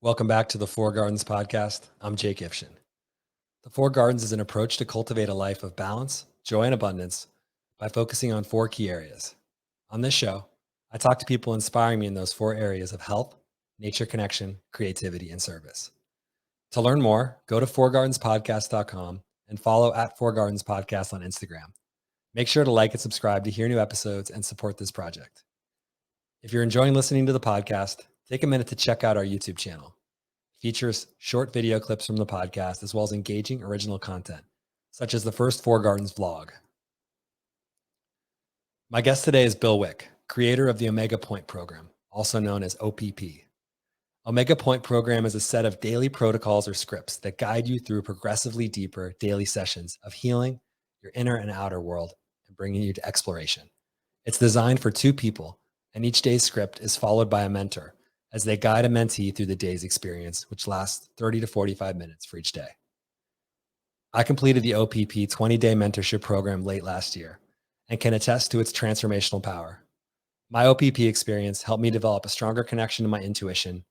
Welcome back to the Four Gardens podcast. I'm Jake Ifshin. The Four Gardens is an approach to cultivate a life of balance, joy, and abundance by focusing on four key areas. On this show, I talk to people inspiring me in those four areas of health, nature connection, creativity, and service. To learn more, go to fourgardenspodcast.com and follow at Four Gardens Podcast on Instagram. Make sure to like and subscribe to hear new episodes and support this project. If you're enjoying listening to the podcast, take a minute to check out our YouTube channel. It features short video clips from the podcast, as well as engaging original content, such as the first Four Gardens vlog. My guest today is Bill Wich, creator of the Omega Point program, also known as OPP. Omega Point program is a set of daily protocols or scripts that guide you through progressively deeper daily sessions of healing your inner and outer world and bringing you to exploration. It's designed for two people, and each day's script is followed by a mentor as they guide a mentee through the day's experience, which lasts 30 to 45 minutes for each day. I completed the OPP 20-day mentorship program late last year and can attest to its transformational power. My OPP experience helped me develop a stronger connection to my intuition.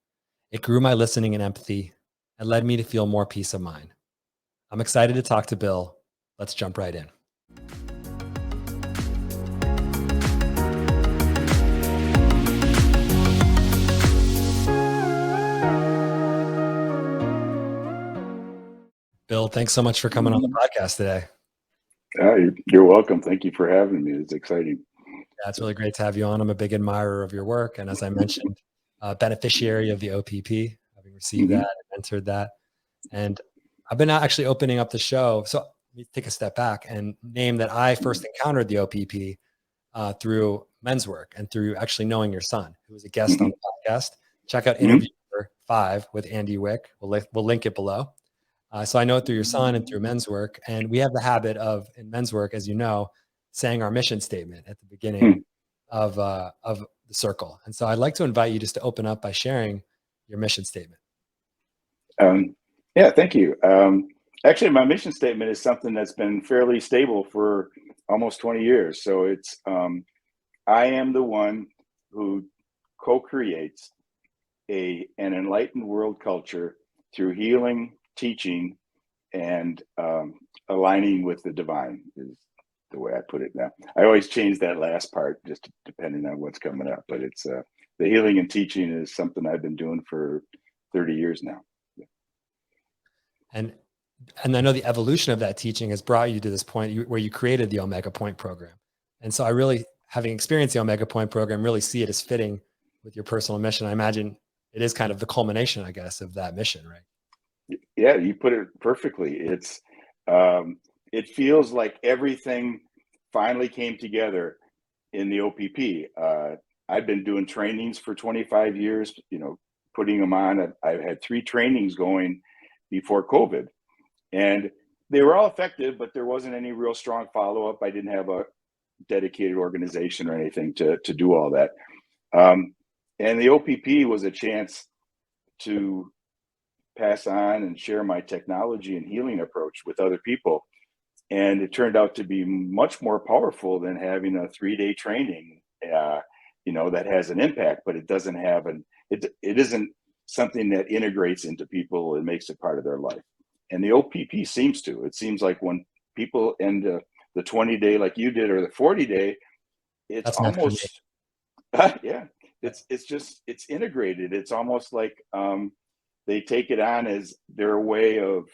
It grew my listening and empathy and led me to feel more peace of mind. I'm excited to talk to Bill. Let's jump right in. Bill, thanks so much for coming on the podcast today. You're welcome. Thank you for having me. It's exciting. Yeah, it's really great to have you on. I'm a big admirer of your work. And as I mentioned, beneficiary of the OPP, having received that and mentored that. And I've been actually opening up the show. So let me take a step back and name that I first encountered the OPP through men's work and through actually knowing your son, who was a guest on the podcast. Check out interview number 5 with Andy Wick. We'll link it below. So I know it through your son and through men's work. And we have the habit of, in men's work, as you know, saying our mission statement at the beginning of the circle. And so I'd like to invite you just to open up by sharing your mission statement. Yeah, thank you. Actually, my mission statement is something that's been fairly stable for almost 20 years. So it's, I am the one who co-creates an enlightened world culture through healing, teaching, and aligning with the divine is the way I put it now. I always change that last part just depending on what's coming up, but it's the healing and teaching is something I've been doing for 30 years now. Yeah. And I know the evolution of that teaching has brought you to this point where you created the Omega Point program. And so I really, having experienced the Omega Point program, really see it as fitting with your personal mission. I imagine it is kind of the culmination, I guess, of that mission, right? Yeah, you put it perfectly. It's it feels like everything finally came together in the OPP. I've been doing trainings for 25 years, putting them on. I've had 3 trainings going before COVID, and they were all effective, but there wasn't any real strong follow-up. I didn't have a dedicated organization or anything to do all that. And the OPP was a chance to pass on and share my technology and healing approach with other people. And it turned out to be much more powerful than having a 3-day training, that has an impact, but it doesn't have it isn't something that integrates into people and makes it part of their life. And the OPP seems to. It seems like when people end the 20-day like you did or the 40-day, it's That's almost, yeah, it's integrated. It's almost like they take it on as their way of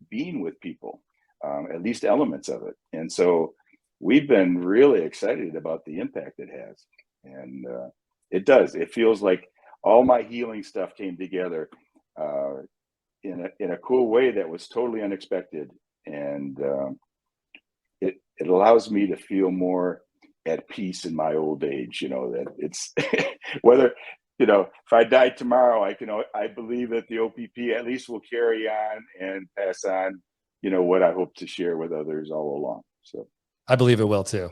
being with people, at least elements of it. And so we've been really excited about the impact it has. And it does. It feels like all my healing stuff came together in a cool way that was totally unexpected. And it allows me to feel more at peace in my old age, that it's whether if I died tomorrow, I believe that the OPP at least will carry on and pass on, what I hope to share with others all along. So I believe it will too.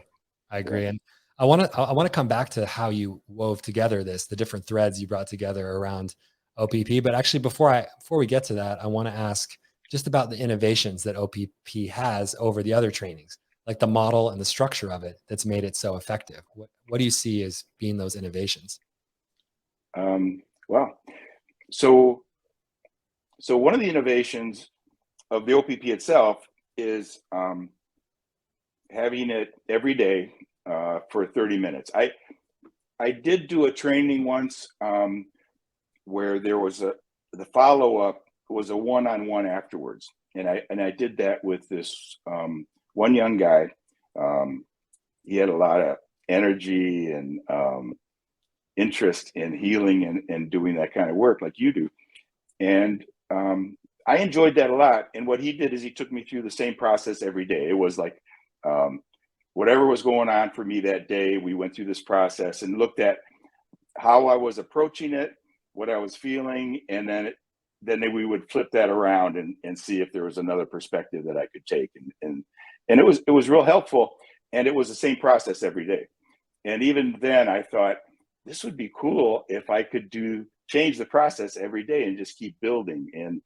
I agree. Yeah. And I want to come back to how you wove together the different threads you brought together around OPP. But actually, before we get to that, I want to ask just about the innovations that OPP has over the other trainings, like the model and the structure of it that's made it so effective. What do you see as being those innovations? Well, so So one of the innovations of the OPP itself is having it every day for 30 minutes. I did do a training once where there was the follow-up was a one-on-one afterwards. And I did that with this one young guy. He had a lot of energy and interest in healing and doing that kind of work like you do. And I enjoyed that a lot. And what he did is he took me through the same process every day. It was like whatever was going on for me that day, we went through this process and looked at how I was approaching it, what I was feeling, and then we would flip that around and see if there was another perspective that I could take. And it was real helpful. And it was the same process every day. And even then I thought, this would be cool if I could change the process every day and just keep building and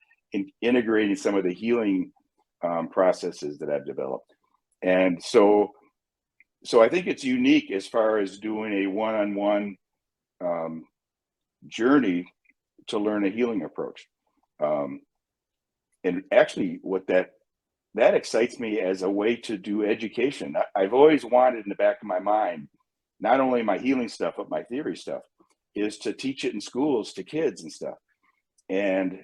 integrating some of the healing processes that I've developed. And so I think it's unique as far as doing a one-on-one journey to learn a healing approach. And actually what that excites me as a way to do education. I've always wanted in the back of my mind, not only my healing stuff, but my theory stuff, is to teach it in schools to kids and stuff. And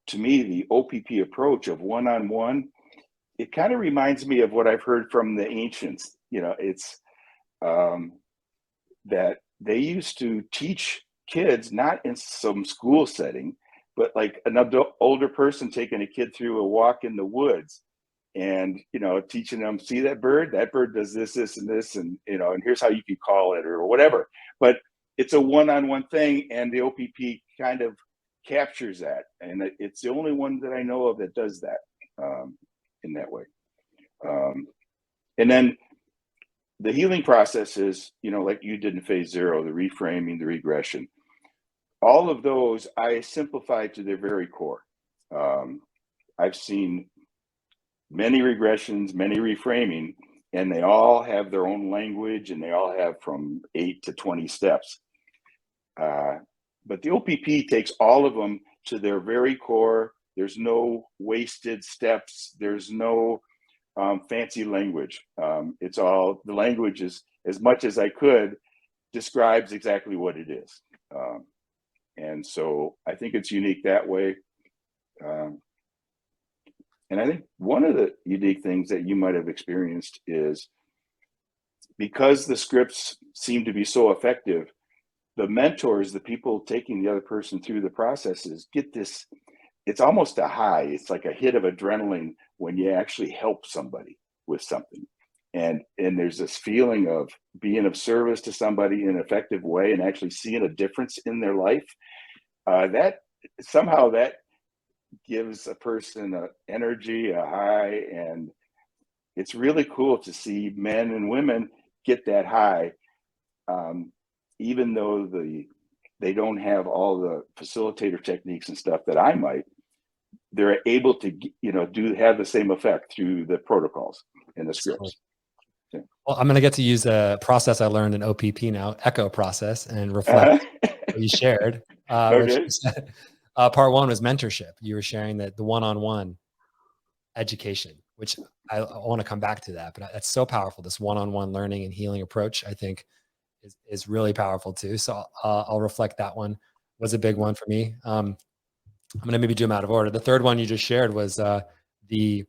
to me, the OPP approach of one-on-one, it kind of reminds me of what I've heard from the ancients. It's that they used to teach kids, not in some school setting, but like an older person taking a kid through a walk in the woods and, teaching them, see that bird does this, this, and this, and, and here's how you can call it or whatever. But it's a one-on-one thing, and the OPP kind of captures that. And it's the only one that I know of that does that in that way. And then the healing process is, like you did in phase 0, the reframing, the regression. All of those I simplified to their very core. I've seen many regressions, many reframing, and they all have their own language, and they all have from 8 to 20 steps. But the OPP takes all of them to their very core. There's no wasted steps. There's no fancy language. It's all, the language is, as much as I could, describes exactly what it is. And so I think it's unique that way. And I think one of the unique things that you might have experienced is because the scripts seem to be so effective, the mentors, the people taking the other person through the processes, get this, it's almost a high. It's like a hit of adrenaline when you actually help somebody with something. And there's this feeling of being of service to somebody in an effective way and actually seeing a difference in their life. That somehow that gives a person an energy, a high, and it's really cool to see men and women get that high, even though they don't have all the facilitator techniques and stuff that I might. They're able to, have the same effect through the protocols and the scripts. Yeah. Well, I'm going to get to use a process I learned in OPP now, echo process, and reflect what you shared. Okay. Which you said, part 1 was mentorship. You were sharing that the one-on-one education, which I want to come back to that, but that's so powerful. This one-on-one learning and healing approach, I think, is really powerful too. So I'll reflect that one was a big one for me. I'm going to maybe do them out of order. The third one you just shared was the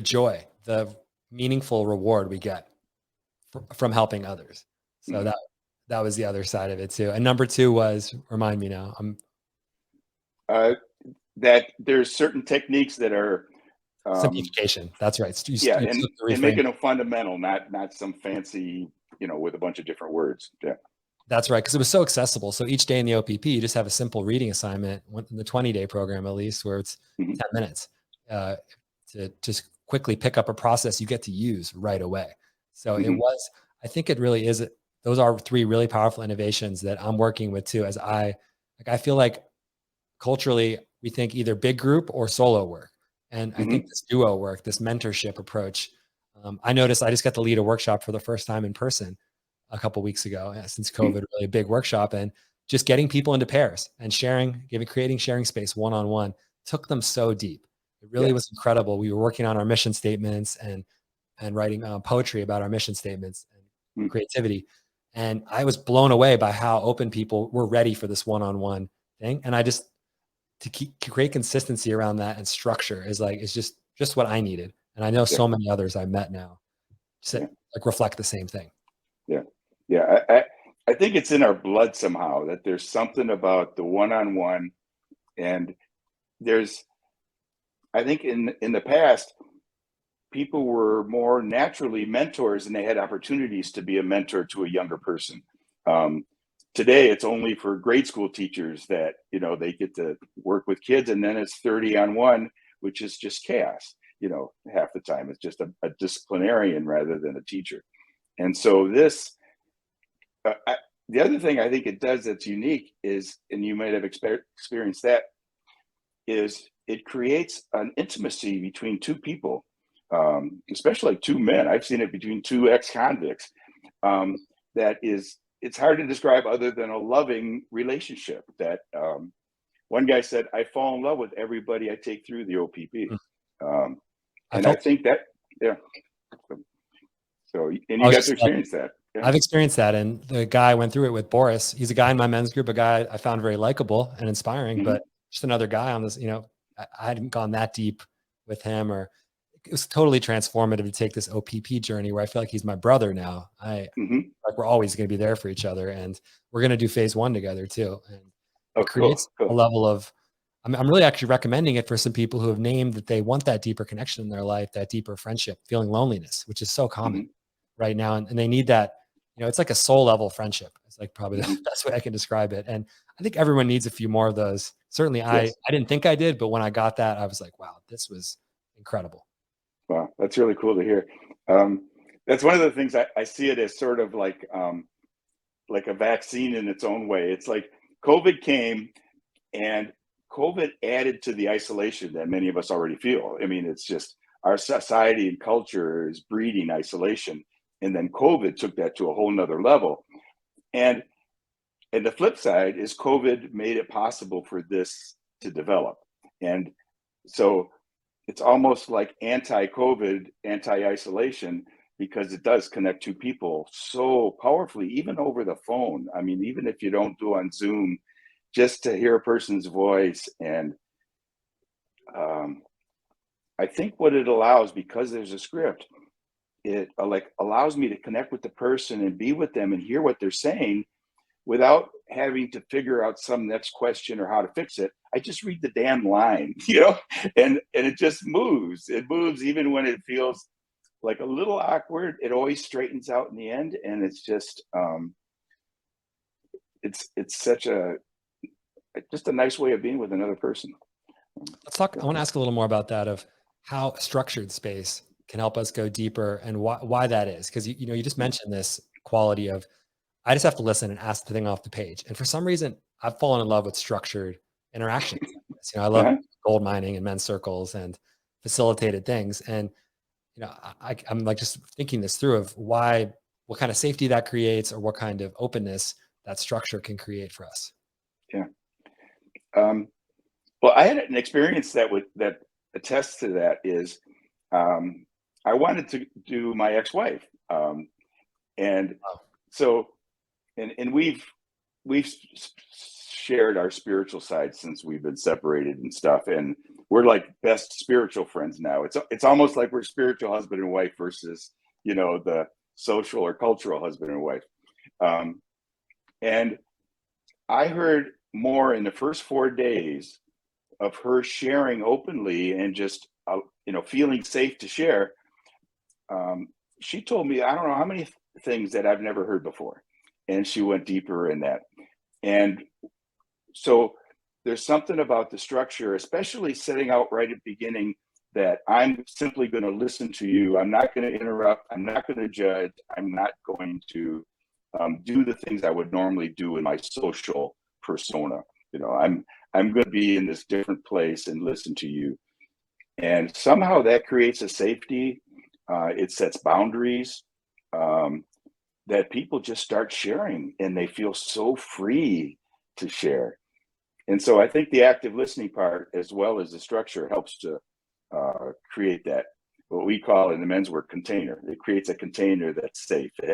joy, the meaningful reward we get from helping others. So that was the other side of it too. And number 2 was, remind me now. That there's certain techniques that are simplification. That's right. And making them fundamental, not some fancy, with a bunch of different words. Yeah. That's right. Because it was so accessible. So each day in the OPP, you just have a simple reading assignment in the 20-day program, at least, where it's 10 minutes to just quickly pick up a process you get to use right away. So it was, I think it really is, those are 3 really powerful innovations that I'm working with too, as I feel like culturally we think either big group or solo work. And I think this duo work, this mentorship approach, I noticed I just got to lead a workshop for the first time in person a couple of weeks ago since COVID, really a big workshop. And just getting people into pairs and creating sharing space one-on-one took them so deep. It really Yeah. was incredible. We were working on our mission statements and writing poetry about our mission statements and Mm. creativity. And I was blown away by how open people were ready for this one-on-one thing. And I just, to create consistency around that and structure is just what I needed. And I know Yeah. so many others I met now Yeah. like reflect the same thing. Yeah. Yeah. I think it's in our blood somehow that there's something about the one-on-one, and I think in the past, people were more naturally mentors and they had opportunities to be a mentor to a younger person. Today, it's only for grade school teachers that, they get to work with kids, and then it's 30 on one, which is just chaos. Half the time it's just a disciplinarian rather than a teacher. And so the other thing I think it does that's unique is, and you might have experienced that, is it creates an intimacy between two people, especially two men. I've seen it between two ex-convicts. It's hard to describe other than a loving relationship. That one guy said, "I fall in love with everybody I take through the OPP," and I think that, yeah. So, and you got to experience that. Yeah. I've experienced that. And the guy went through it with Boris. He's a guy in my men's group, a guy I found very likable and inspiring, but just another guy on this, I hadn't gone that deep with him, or it was totally transformative to take this OPP journey where I feel like he's my brother now. Like we're always going to be there for each other, and we're going to do phase 1 together too. And it creates a level of, I'm really actually recommending it for some people who have named that they want that deeper connection in their life, that deeper friendship, feeling loneliness, which is so common right now. And they need that, it's like a soul level friendship. It's like probably the best way I can describe it. And I think everyone needs a few more of those. Certainly I didn't think I did, but when I got that, I was like, wow, this was incredible. Wow. That's really cool to hear. That's one of the things I see it as sort of like a vaccine in its own way. It's like COVID came, and COVID added to the isolation that many of us already feel. I mean, it's just our society and culture is breeding isolation. And then COVID took that to a whole nother level. And the flip side is COVID made it possible for this to develop. And so it's almost like anti-COVID, anti-isolation, because it does connect two people so powerfully, even over the phone. I mean, even if you don't do on Zoom, just to hear a person's voice. And I think what it allows, because there's a script, it allows me to connect with the person and be with them and hear what they're saying without having to figure out some next question or how to fix it. I just read the damn line, and it just moves. It moves even when it feels like a little awkward. It always straightens out in the end. And it's just, it's such just a nice way of being with another person. Let's talk. I want to ask a little more about that, of how structured space can help us go deeper and why that is. Because you just mentioned this quality of, I just have to listen and ask the thing off the page. And for some reason, I've fallen in love with structured interactions. I love gold mining and men's circles and facilitated things. And I'm like just thinking this through of what kind of safety that creates, or what kind of openness that structure can create for us. Yeah. Well, I had an experience that attests to that. Is I wanted to do my ex-wife, and so and we've shared our spiritual side since we've been separated and stuff, and we're like best spiritual friends now. It's almost like we're spiritual husband and wife versus the social or cultural husband and wife. And I heard more in the first 4 days of her sharing openly and just feeling safe to share. She told me, I don't know how many things that I've never heard before, and she went deeper in that. And so there's something about the structure, especially setting out right at the beginning, that I'm simply going to listen to you. I'm not going to interrupt. I'm not going to judge. I'm not going to do the things I would normally do in my social persona. I'm going to be in this different place and listen to you. And somehow that creates a safety. It sets boundaries that people just start sharing, and they feel so free to share. And so I think the active listening part, as well as the structure, helps to create that, what we call in the men's work, container. It creates a container that's safe. It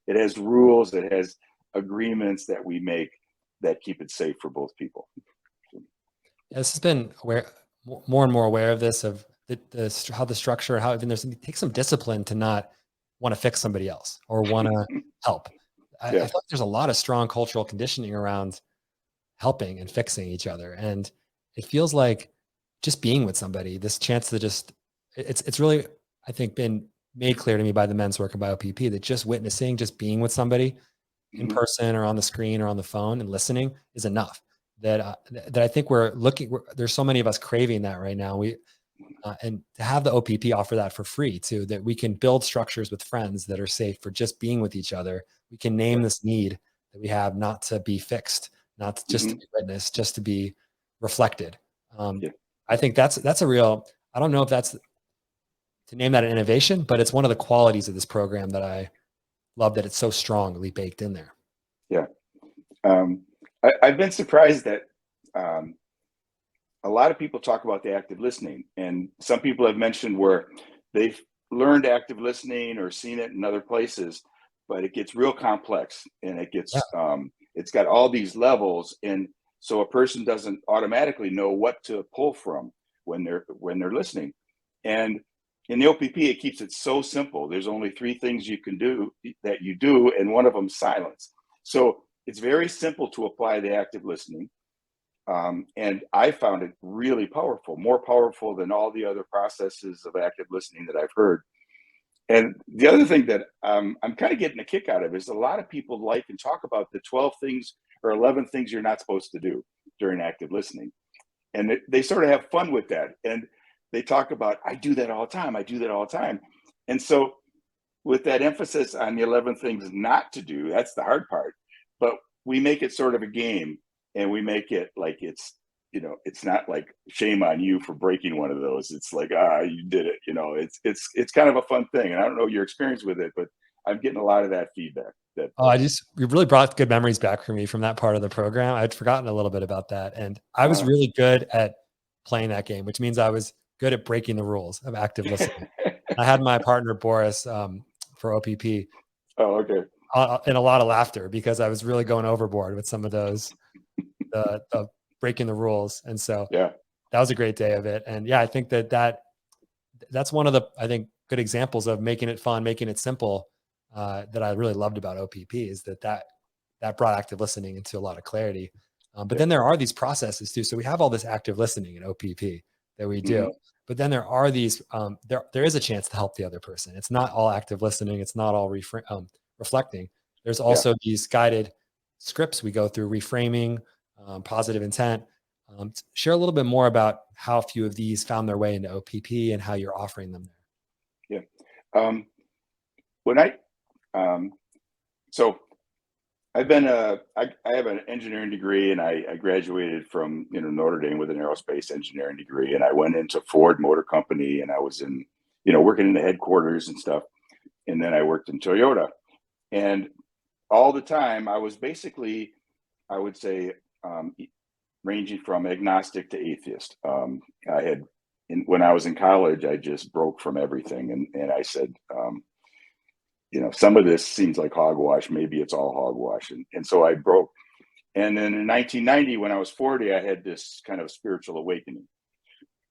has rules, it has agreements that we make that keep it safe for both people. This has been more and more aware of this, of how the structure, how even it takes some discipline to not want to fix somebody else or want to help. I Yeah. feel like there's a lot of strong cultural conditioning around helping and fixing each other. And it feels like just being with somebody, this chance to just, it's really, I think, been made clear to me by the men's work and by OPP that just witnessing, just being with somebody in Mhm. person or on the screen or on the phone and listening is enough. That I think there's so many of us craving that right now. And to have the OPP offer that for free too, that we can build structures with friends that are safe for just being with each other. We can name Yeah. this need that we have, not to be fixed, not just to Mhm. be witnessed, just to be reflected. Yeah. I think that's a real, I don't know if that's to name that an innovation, but it's one of the qualities of this program that I love, that it's so strongly baked in there. Yeah. Um, I've been surprised that um, a lot of people talk about the active listening, and some people have mentioned where they've learned active listening or seen it in other places, but it gets real complex, and Yeah. it's got all these levels, and so a person doesn't automatically know what to pull from when they're listening. And in the OPP, it keeps it so simple. There's only three things you can do that you do, and one of them silence. So it's very simple to apply the active listening. And I found it really powerful, more powerful than all the other processes of active listening that I've heard. And the other thing that I'm kind of getting a kick out of is a lot of people like and talk about the 12 things or 11 things you're not supposed to do during active listening. And they sort of have fun with that. And they talk about, I do that all the time. I do that all the time. And so, with that emphasis on the 11 things not to do, that's the hard part. But we make it sort of a game, and we make it like it's not like shame on you for breaking one of those. It's like, you did it. It's kind of a fun thing. And I don't know your experience with it, but I'm getting a lot of that feedback. Oh, you really brought good memories back for me from that part of the program. I'd forgotten a little bit about that. And I was Uh, really good at playing that game, which means I was good at breaking the rules of active listening. I had my partner, Boris, for OPP, oh, okay. and a lot of laughter because I was really going overboard with some of those, the breaking the rules. And so Yeah. that was a great day of it. And yeah, I think that's one of the, I think, good examples of making it fun, making it simple, that I really loved about OPP, is that brought active listening into a lot of clarity. But Yeah. then there are these processes too. So we have all this active listening in OPP that we do, Hmm. but then there are these, there is a chance to help the other person. It's not all active listening. It's not all reflecting. There's Yeah. also these guided scripts we go through, reframing, positive intent. Share a little bit more about how a few of these found their way into OPP and how you're offering them Yeah. Um, when I um, so I have an engineering degree, and I graduated from Notre Dame with an aerospace engineering degree, and I went into Ford Motor Company, and I was in working in the headquarters and stuff, and then I worked in Toyota, and all the time I was basically, I would say, ranging from agnostic to atheist. I had when I was in college, I just broke from everything, and I said, some of this seems like hogwash. Maybe it's all hogwash. And so I broke. And then in 1990, when I was 40, I had this kind of spiritual awakening.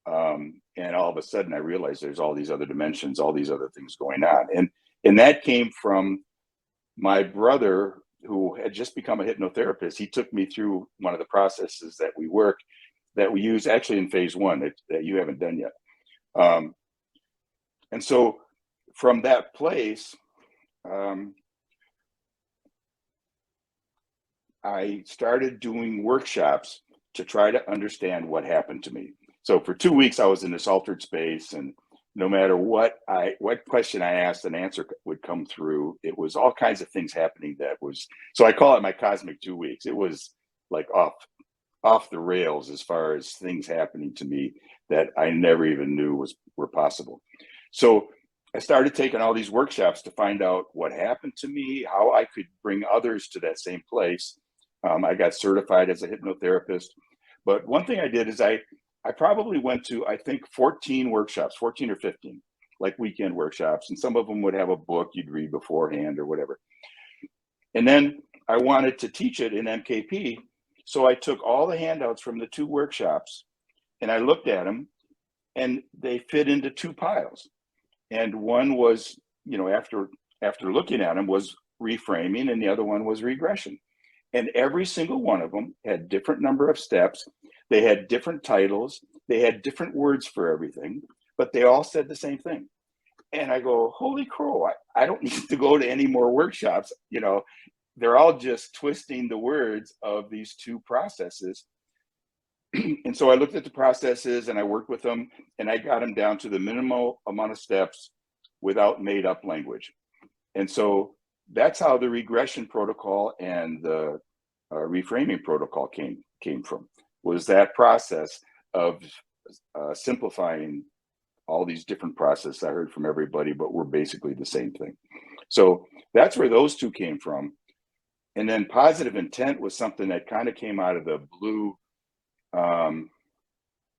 And all of a sudden, I realized there's all these other dimensions, all these other things going on. And that came from my brother, who had just become a hypnotherapist. He took me through one of the processes that we use actually in phase one that you haven't done yet. And so from that place, um, I started doing workshops to try to understand what happened to me. So for 2 weeks, I was in this altered space, and no matter what question I asked, an answer would come through. It was all kinds of things happening. So I call it my cosmic 2 weeks. It was like off the rails as far as things happening to me that I never even knew were possible. So I started taking all these workshops to find out what happened to me, how I could bring others to that same place. I got certified as a hypnotherapist. But one thing I did is I probably went to, I think, 14 workshops, 14 or 15, like weekend workshops. And some of them would have a book you'd read beforehand or whatever. And then I wanted to teach it in MKP. So I took all the handouts from the 2 workshops and I looked at them, and they fit into 2 piles. And one was, after looking at them, was reframing, and the other one was regression. And every single one of them had different number of steps. They had different titles. They had different words for everything, but they all said the same thing. And I go, holy crow, I don't need to go to any more workshops. They're all just twisting the words of these 2 processes. And so I looked at the processes and I worked with them, and I got them down to the minimal amount of steps without made up language. And so that's how the regression protocol and the reframing protocol came from, was that process of simplifying all these different processes I heard from everybody, but we're basically the same thing. So that's where those 2 came from. And then positive intent was something that kind of came out of the blue. Well,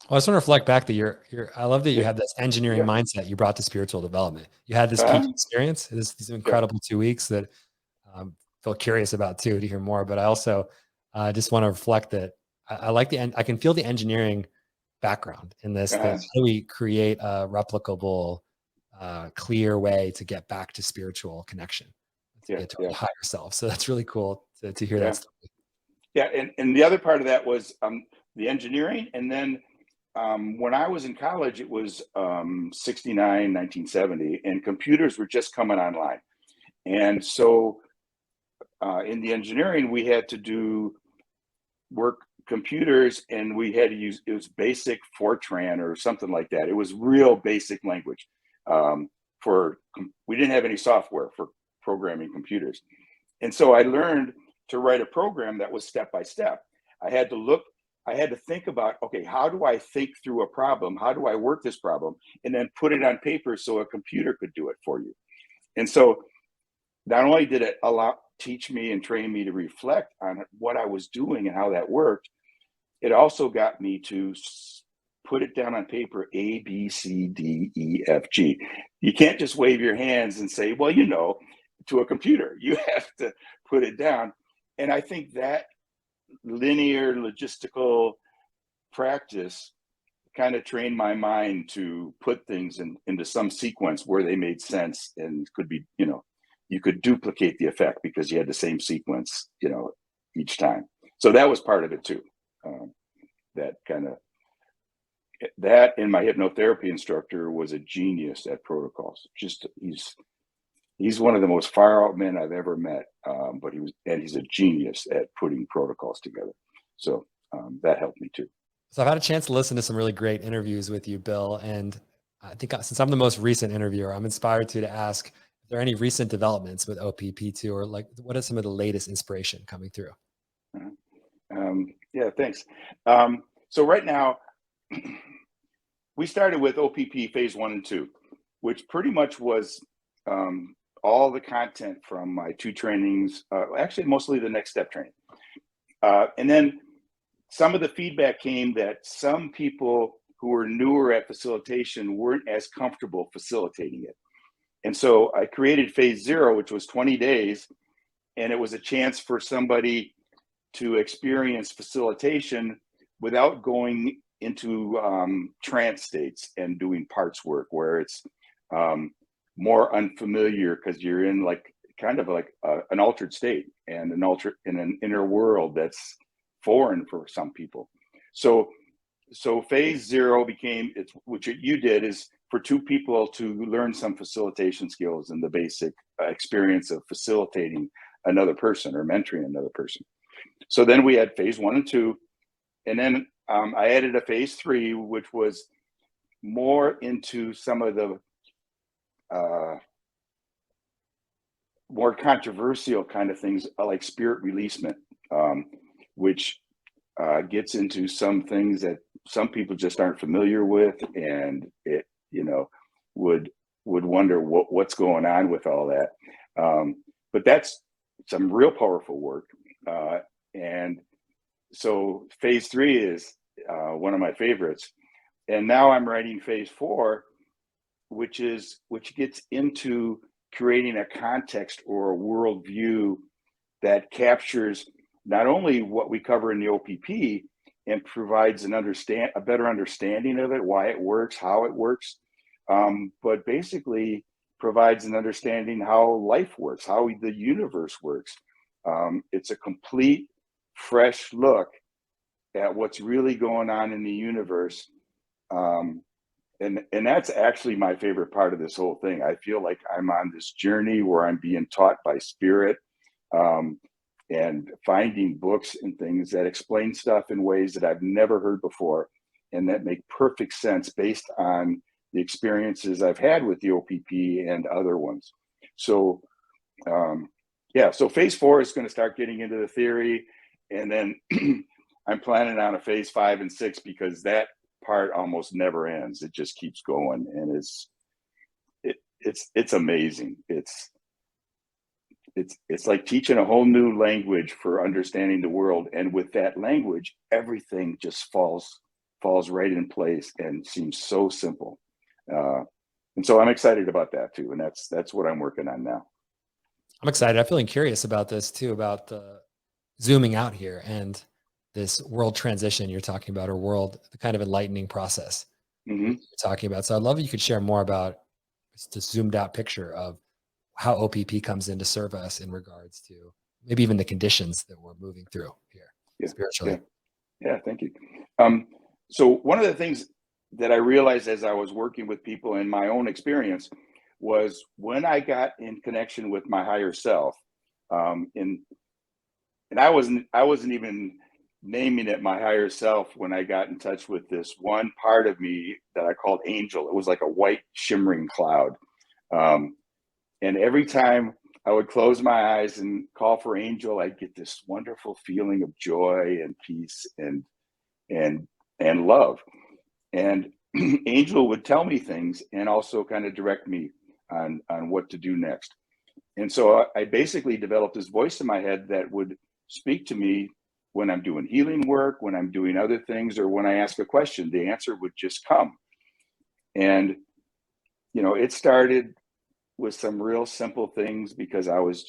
I just want to reflect back that I love that you had this engineering Yeah. mindset you brought to spiritual development. You had this peak experience, this incredible 2 weeks that feel curious about too, to hear more. But I also just want to reflect that I like I can feel the engineering background in this, that how do we create a replicable, clear way to get back to spiritual connection, to get to our higher self. So that's really cool to hear that story. Yeah, and the other part of that was the engineering. And then when I was in college, it was 69, 1970, and computers were just coming online. And so in the engineering, we had to do work computers, and we had to use, it was basic Fortran or something like that. It was real basic language. We didn't have any software for programming computers. And so I learned to write a program that was step by step. I had to think about, okay, how do I think through a problem? How do I work this problem? And then put it on paper so a computer could do it for you. And so not only did it teach me and train me to reflect on what I was doing and how that worked, it also got me to put it down on paper, A, B, C, D, E, F, G. You can't just wave your hands and say, well, to a computer. You have to put it down. And I think that linear logistical practice kind of trained my mind to put things into some sequence where they made sense and could be, you could duplicate the effect because you had the same sequence, each time. So that was part of it too. That and my hypnotherapy instructor was a genius at protocols. Just he's one of the most far out men I've ever met. But he's a genius at putting protocols together. So that helped me too. So I've had a chance to listen to some really great interviews with you, Bill. And I think since I'm the most recent interviewer, I'm inspired to ask, if there are any recent developments with OPP2, or like, what are some of the latest inspiration coming through? Yeah, thanks. So right now, we started with OPP phase 1 and 2, which pretty much was all the content from my 2 trainings, actually mostly the next step training. And then some of the feedback came that some people who were newer at facilitation weren't as comfortable facilitating it. And so I created phase 0, which was 20 days. And it was a chance for somebody to experience facilitation without going into trance states and doing parts work, where it's more unfamiliar because you're in kind of like an altered state and in an inner world that's foreign for some people. So phase 0 became, which you did, is for 2 people to learn some facilitation skills and the basic experience of facilitating another person or mentoring another person. So then we had phase 1 and 2, and then I added a phase 3, which was more into some of the more controversial kind of things, like spirit releasement, which gets into some things that some people just aren't familiar with, and it would wonder what's going on with all that. But that's some real powerful work, and so phase 3 is one of my favorites. And now I'm writing phase 4, which gets into creating a context or a worldview that captures not only what we cover in the OPP and provides a better understanding of it, why it works, how it works, but basically provides an understanding how life works, how the universe works. It's a complete, fresh look at what's really going on in the universe. And that's actually my favorite part of this whole thing. I feel like I'm on this journey where I'm being taught by spirit, and finding books and things that explain stuff in ways that I've never heard before and that make perfect sense based on the experiences I've had with the OPP and other ones. So so phase 4 is going to start getting into the theory, and then I'm planning on a phase 5 and 6 because that part almost never ends. It just keeps going, and it's amazing. It's like teaching a whole new language for understanding the world, and with that language, everything just falls right in place and seems so simple. And so I'm excited about that too, and that's what I'm working on now. I'm excited. I'm feeling curious about this too, about the zooming out here and this world transition you're talking about, or world, the kind of enlightening process you're talking about. So I'd love if you could share more about the zoomed out picture of how OPP comes in to serve us in regards to maybe even the conditions that we're moving through here spiritually. Yeah, thank you. So one of the things that I realized as I was working with people in my own experience was when I got in connection with my higher self, and I wasn't even naming it my higher self when I got in touch with this one part of me that I called Angel. It was like a white shimmering cloud. And every time I would close my eyes and call for Angel, I'd get this wonderful feeling of joy and peace and love. And Angel would tell me things and also kind of direct me on what to do next. And so I basically developed this voice in my head that would speak to me when I'm doing healing work, when I'm doing other things, or when I ask a question. The answer would just come. And, it started with some real simple things because I was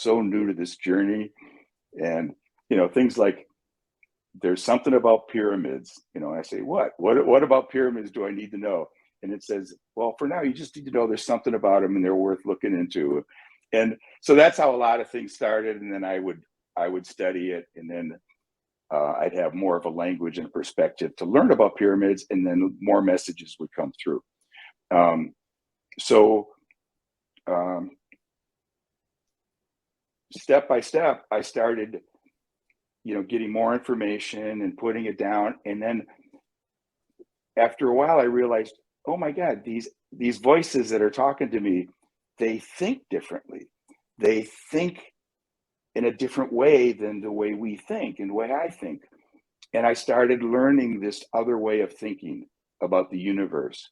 so new to this journey. And, things like, there's something about pyramids, I say, what about pyramids do I need to know? And it says, well, for now, you just need to know there's something about them and they're worth looking into. And so that's how a lot of things started. And then I would study it, and then I'd have more of a language and perspective to learn about pyramids, and then more messages would come through. Step by step, I started, getting more information and putting it down. And then after a while, I realized, oh my God, these voices that are talking to me, they think differently. They think in a different way than the way we think and the way I think. And I started learning this other way of thinking about the universe.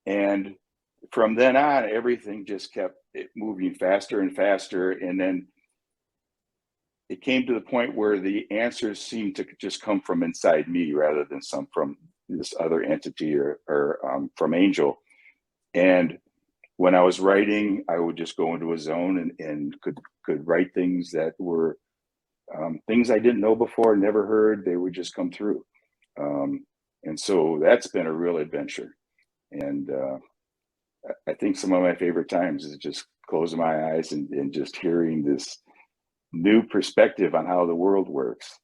And from then on, everything just kept moving faster and faster. And then it came to the point where the answers seemed to just come from inside me rather than some from this other entity or from Angel. And when I was writing, I would just go into a zone and could write things that were things I didn't know before, never heard. They would just come through. And so that's been a real adventure. And I think some of my favorite times is just closing my eyes and just hearing this new perspective on how the world works.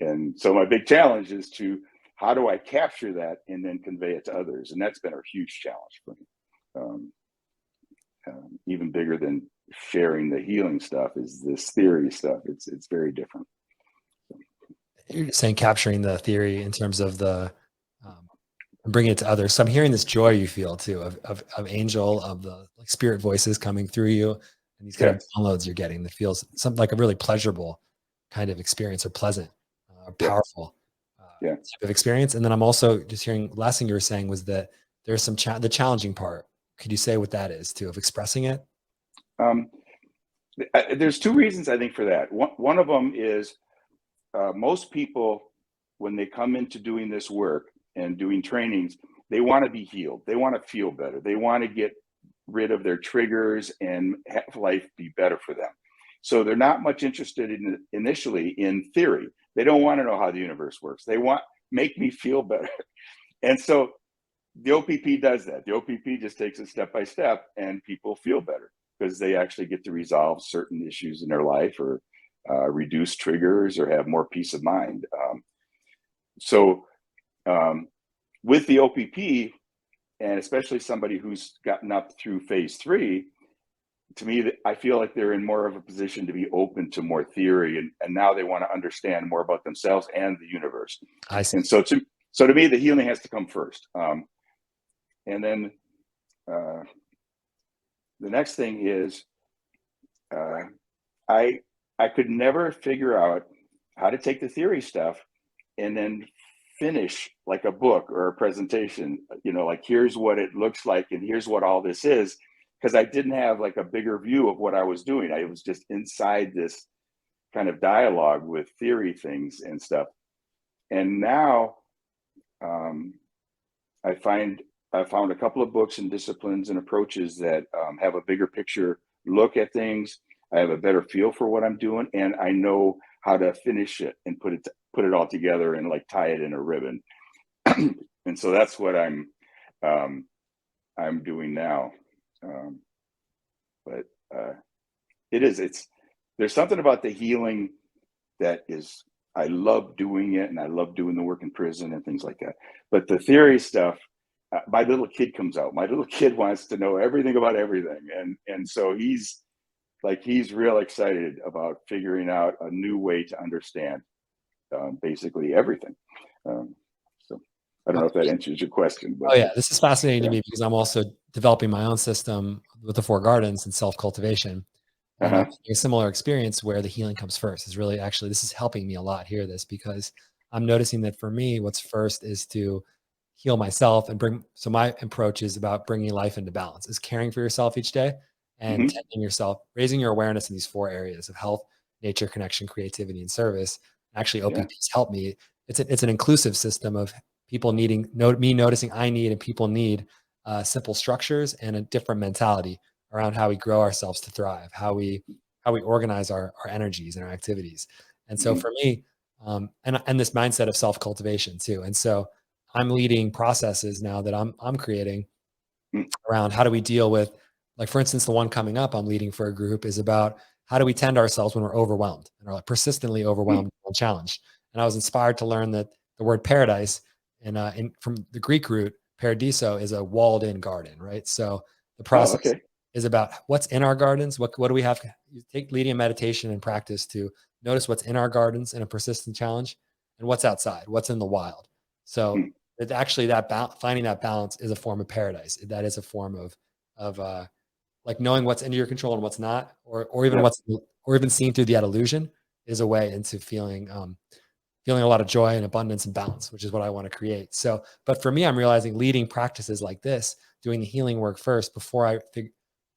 And so my big challenge is how do I capture that and then convey it to others? And that's been a huge challenge for me. Even bigger than sharing the healing stuff is this theory stuff. It's very different. You're saying capturing the theory in terms of the bringing it to others. So I'm hearing this joy you feel too of Angel, of the spirit voices coming through you, and these kind of downloads you're getting that feels something like a really pleasurable kind of experience, or pleasant, or powerful type of experience. And then I'm also just hearing, last thing you were saying was that there's some the challenging part. Could you say what that is too, of expressing it? There's two reasons I think for that. One of them is most people, when they come into doing this work and doing trainings, they want to be healed. They want to feel better. They want to get rid of their triggers and have life be better for them. So they're not much interested initially in theory. They don't want to know how the universe works. They want, make me feel better. And so the OPP does that. The OPP just takes it step by step, and people feel better because they actually get to resolve certain issues in their life, or reduce triggers, or have more peace of mind. With the OPP, and especially somebody who's gotten up through phase 3, to me, I feel like they're in more of a position to be open to more theory, and now they want to understand more about themselves and the universe. I see. And so to me, the healing has to come first. And then the next thing is, I could never figure out how to take the theory stuff and then finish like a book or a presentation, like here's what it looks like and here's what all this is, because I didn't have like a bigger view of what I was doing. I was just inside this kind of dialogue with theory things and stuff. And now I found a couple of books and disciplines and approaches that have a bigger picture look at things. I have a better feel for what I'm doing, and I know how to finish it and put it all together and like tie it in a ribbon. And so that's what I'm doing now. There's something about the healing that is, I love doing it, and I love doing the work in prison and things like that. But the theory stuff, my little kid comes out. My little kid wants to know everything about everything. And so he's real excited about figuring out a new way to understand basically everything. So I don't know if that answers your question. But oh yeah, this is fascinating to me because I'm also developing my own system with the 4 gardens and self-cultivation. And I'm having a similar experience where the healing comes first. Is really, actually, this is helping me a lot hear this, because I'm noticing that for me, what's first is to heal myself and so my approach is about bringing life into balance, is caring for yourself each day and tending yourself, raising your awareness in these 4 areas of health, nature, connection, creativity, and service. Actually, OPPs help me. It's an inclusive system of people needing, me noticing I need, and people need simple structures and a different mentality around how we grow ourselves to thrive, how we organize our energies and our activities. And so for me, and this mindset of self-cultivation too. And so I'm leading processes now that I'm creating around how do we deal with, like, for instance, the one coming up I'm leading for a group is about how do we tend ourselves when we're overwhelmed and are like persistently overwhelmed and challenged. And I was inspired to learn that the word paradise from the Greek root, paradiso, is a walled in garden, right? So the process is about what's in our gardens. What do we have? You take leading a meditation and practice to notice what's in our gardens in a persistent challenge, and what's outside, what's in the wild. So that actually finding that balance is a form of paradise. That is a form of like knowing what's into your control and what's not, or even seeing through that illusion is a way into feeling a lot of joy and abundance and balance, which is what I want to create. So, but for me, I'm realizing leading practices like this, doing the healing work first before I figure,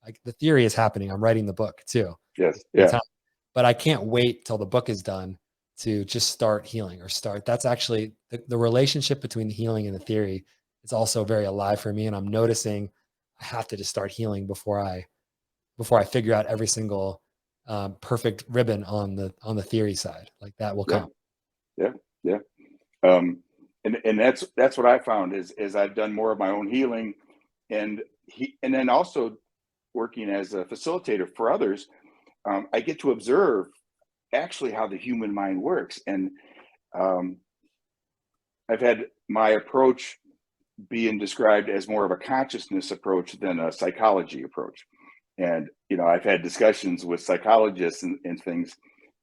like, the theory is happening. I'm writing the book too. Yes. Yeah. But I can't wait till the book is done to just start healing or start. That's actually the relationship between the healing and the theory is also very alive for me. And I'm noticing I have to just start healing before I figure out every single perfect ribbon on the theory side. Like, that will come. Yeah. And that's what I found is I've done more of my own healing, and then also working as a facilitator for others. I get to observe actually how the human mind works. And I've had my approach being described as more of a consciousness approach than a psychology approach. And, I've had discussions with psychologists and things,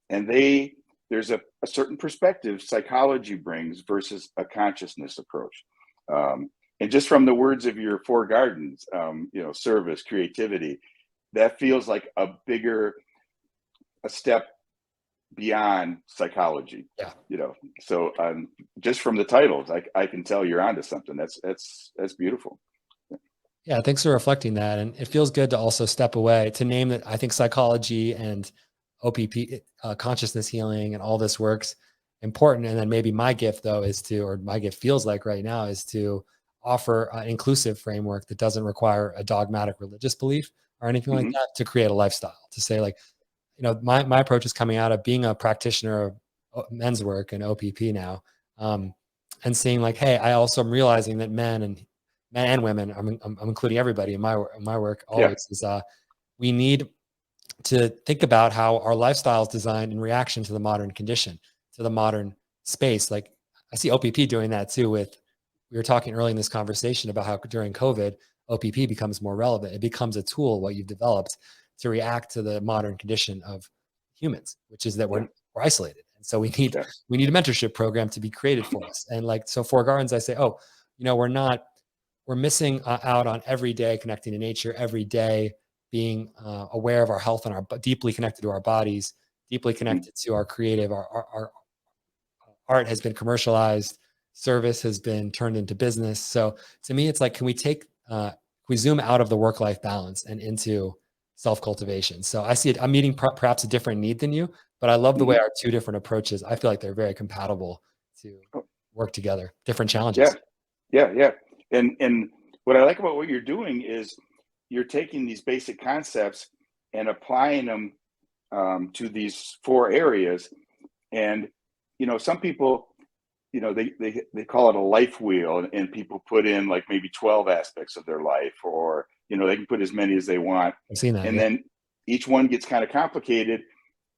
and there's a certain perspective psychology brings versus a consciousness approach. And just from the words of your 4 gardens, service, creativity, that feels like a step beyond psychology. So just from the titles, I can tell you're onto something. That's beautiful. Yeah, thanks for reflecting that. And it feels good to also step away, to name that I think psychology and OPP, consciousness healing, and all this works important. And then maybe my gift though is to, or my gift feels like right now is to offer an inclusive framework that doesn't require a dogmatic religious belief or anything like Hmm. that, to create a lifestyle, to say like, my approach is coming out of being a practitioner of men's work and OPP now, and seeing like, hey, I also am realizing that men and women, I'm including everybody in my work Yeah. always, is we need to think about how our lifestyle is designed in reaction to the modern condition, to the modern space. Like I see OPP doing that too. We were talking early in this conversation about how during COVID, OPP becomes more relevant. It becomes a tool, what you've developed, to react to the modern condition of humans, which is that Yeah. we're isolated. And so Yeah. we need a mentorship program to be created for us. And like, so for Gardens, I say, oh, we're missing out on every day connecting to nature, every day being aware of our health and deeply connected to our bodies, deeply Hmm. connected to our creative. Our art has been commercialized, service has been turned into business. So to me, it's like, can we zoom out of the work-life balance and into self-cultivation? So I see it, I'm meeting perhaps a different need than you, but I love the way Hmm. our two different approaches, I feel like they're very compatible to work together, different Yeah. challenges. Yeah. Yeah. And what I like about what you're doing is you're taking these basic concepts and applying them to these four areas. And some people, they call it a life wheel, and people put in like maybe 12 aspects of their life, or they can put as many as they want, I've seen that. and Yeah. then each one gets kind of complicated.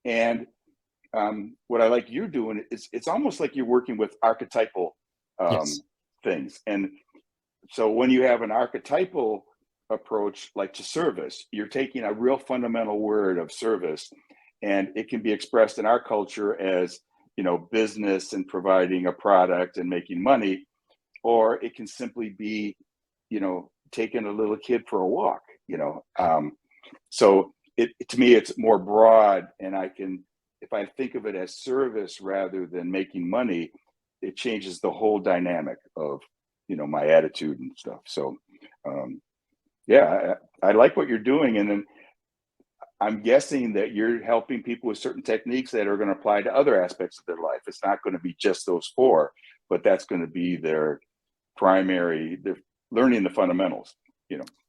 And what I like you're doing is it's almost like you're working with archetypal Yes. things. And so when you have an archetypal approach, like to service, you're taking a real fundamental word of service, and it can be expressed in our culture as business and providing a product and making money, or it can simply be taking a little kid for a walk. So to me it's more broad, and I can, if I think of it as service rather than making money, it changes the whole dynamic of my attitude and stuff. So um, yeah, I like what you're doing. And then I'm guessing that you're helping people with certain techniques that are going to apply to other aspects of their life. It's not going to be just those four, but that's going to be their primary. They're learning the fundamentals.